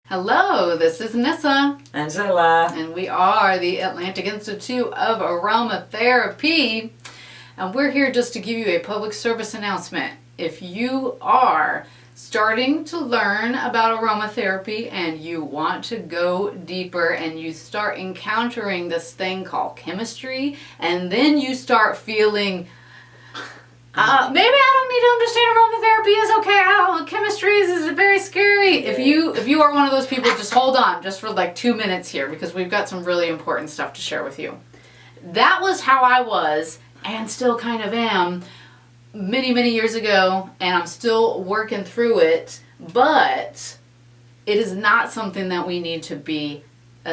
Hello, this is Nyssa. And Sylla. And we are the Atlantic Institute of Aromatherapy. And we're here just to give you a public service announcement. If you are starting to learn about aromatherapy and you want to go deeper and you start encountering this thing called chemistry, and then you start feeling maybe I don't need to understand aromatherapy. Is okay. Chemistry is very scary. If you are one of those people, just hold on, just for like 2 minutes here, because we've got some really important stuff to share with you. That was how I was, and still kind of am, many years ago, and I'm still working through it. But it is not something that we need to be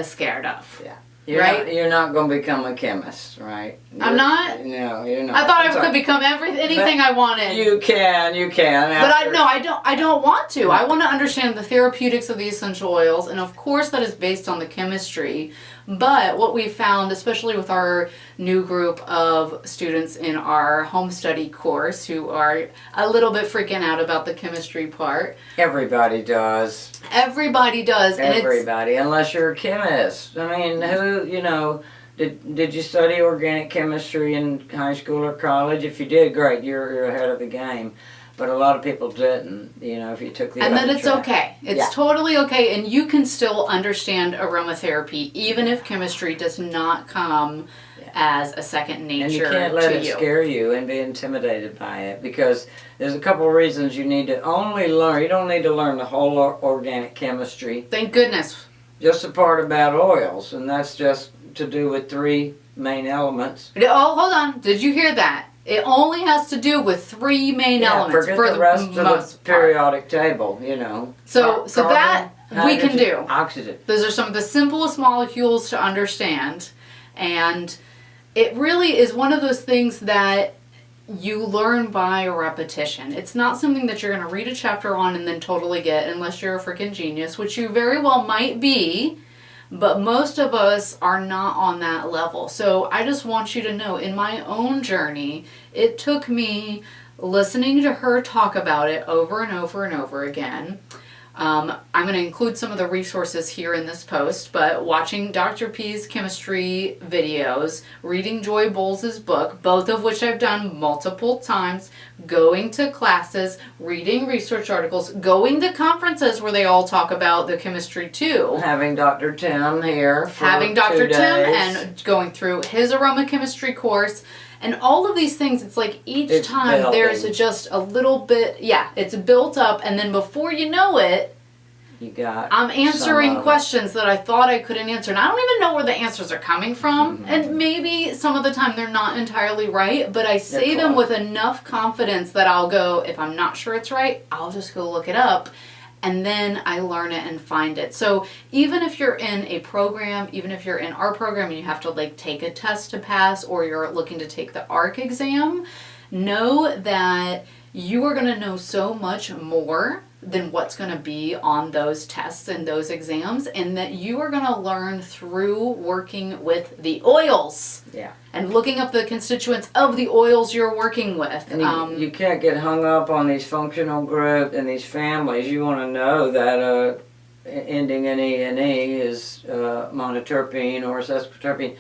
scared of. Yeah. You're not going to become a chemist, right? I'm not? No, you're not. I thought I could become anything I wanted. You can. But I don't want to. I want to understand the therapeutics of the essential oils, and of course that is based on the chemistry. But what we found, especially with our new group of students in our home study course who are a little bit freaking out about the chemistry part. Everybody does. Everybody does. Everybody, unless you're a chemist. I mean, did you study organic chemistry in high school or college? If you did, great, you're ahead of the game. But a lot of people didn't, if you took the And then it's track. okay. It's totally okay, and you can still understand aromatherapy, even if chemistry does not come as a second nature to you. And you can't let it scare you and be intimidated by it, because there's a couple of reasons you need to only learn. You don't need to learn the whole organic chemistry. Thank goodness. Just the part about oils, and that's just to do with 3 main elements. Oh, hold on. Did you hear that? It only has to do with 3 main elements forget for the rest of most the periodic table, So Carbon, that we can hydrogen, do. Oxygen. Those are some of the simplest molecules to understand, and it really is one of those things that you learn by repetition. It's not something that you're going to read a chapter on and then totally get, unless you're a freaking genius, which you very well might be. But most of us are not on that level. So I just want you to know, in my own journey, it took me listening to her talk about it over and over and over again. I'm going to include some of the resources here in this post, but watching Dr. P's chemistry videos, reading Joy Bowles' book, both of which I've done multiple times, going to classes, reading research articles, going to conferences where they all talk about the chemistry too. Having Dr. Tim here for Having Dr. 2 days. Tim and going through his aroma chemistry course. And all of these things, it's like each time building. there's just a little bit, it's built up, and then before you know it, I'm answering questions that I thought I couldn't answer. And I don't even know where the answers are coming from. Mm-hmm. And maybe some of the time they're not entirely right, but I say them with enough confidence that I'll go, if I'm not sure it's right, I'll just go look it up. And then I learn it and find it. So even if you're in a program, even if you're in our program and you have to take a test to pass, or you're looking to take the ARC exam, know that you are going to know so much more than what's going to be on those tests and those exams, and that you are going to learn through working with the oils. Yeah. And looking up the constituents of the oils you're working with. And you can't get hung up on these functional groups and these families. You want to know that ending in E is monoterpene or sesquiterpene.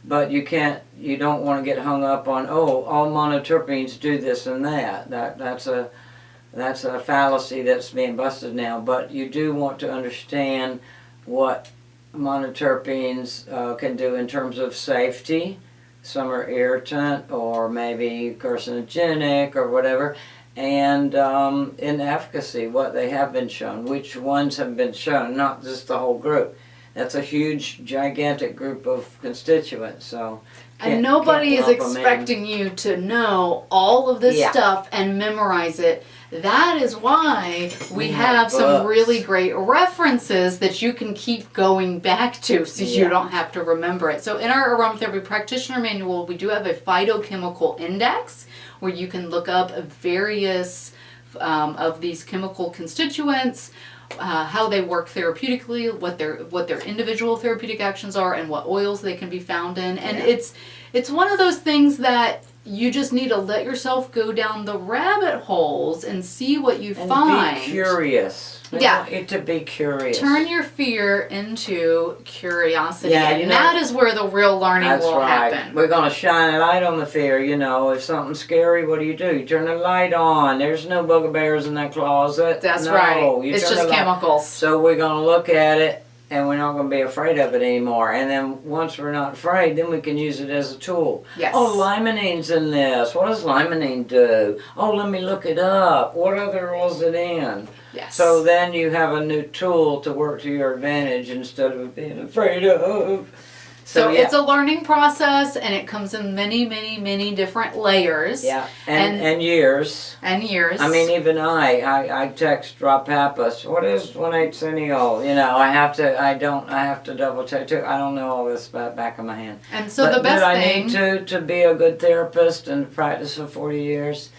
But you don't want to get hung up on, all monoterpenes do this and that. That's a fallacy that's being busted now. But you do want to understand what monoterpenes can do in terms of safety. Some are irritant or maybe carcinogenic or whatever. And in efficacy, what they have been shown, which ones have been shown, not just the whole group. That's a huge, gigantic group of constituents. So, and nobody is expecting you to know all of this stuff and memorize it. That is why we have some really great references that you can keep going back to, so you don't have to remember it. So in our aromatherapy practitioner manual, we do have a phytochemical index where you can look up various of these chemical constituents, how they work therapeutically, what their individual therapeutic actions are, and what oils they can be found in. And it's one of those things that you just need to let yourself go down the rabbit holes and see what you And find. be curious. We Yeah. want you to be curious. Turn your fear into curiosity, Yeah, and that is where the real learning That's will right. happen. We're going to shine a light on the fear. You know, if something's scary, what do? You turn the light on. There's no bugbears in that closet. That's No, right. you It's turn just the light- chemicals. So we're going to look at it, and we're not going to be afraid of it anymore. And then once we're not afraid, then we can use it as a tool. Yes. Oh, limonine's in this. What does limonene do? Oh, let me look it up. What other roles it in? Yes. So then you have a new tool to work to your advantage instead of being afraid of. So yeah. it's a learning process, and it comes in many, many, many different layers. Yeah, and years. And years. I mean, even I text Rob Pappas, what is 1/8 centennial? You know, I have to double check too. I don't know all this back of my hand. And so the best I thing. need to be a good therapist and practice for 40 years.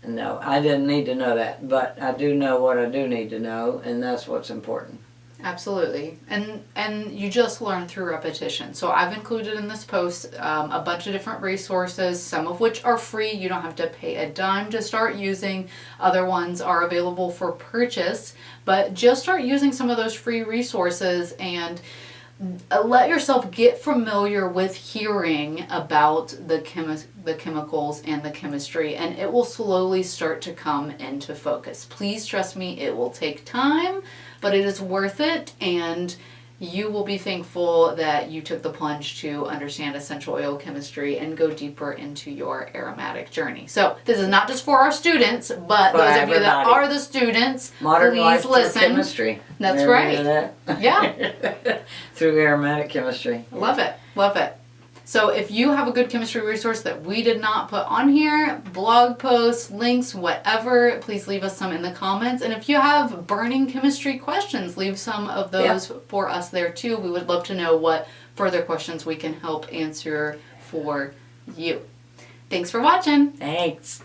No, I didn't need to know that, but I do know what I do need to know, and that's what's important. Absolutely. And you just learn through repetition. So I've included in this post a bunch of different resources, some of which are free. You don't have to pay a dime to start using. Other ones are available for purchase. But just start using some of those free resources and let yourself get familiar with hearing about the chemicals and the chemistry, and it will slowly start to come into focus. Please trust me, it will take time, but it is worth it, and you will be thankful that you took the plunge to understand essential oil chemistry and go deeper into your aromatic journey. So this is not just for our students, but For those of you that everybody. are the students, Modern please life through listen. chemistry. That's You ever right. hear that? Yeah. Through aromatic chemistry. Love it. Love it. So if you have a good chemistry resource that we did not put on here, blog posts, links, whatever, please leave us some in the comments. And if you have burning chemistry questions, leave some of those for us there too. We would love to know what further questions we can help answer for you. Thanks for watching. Thanks.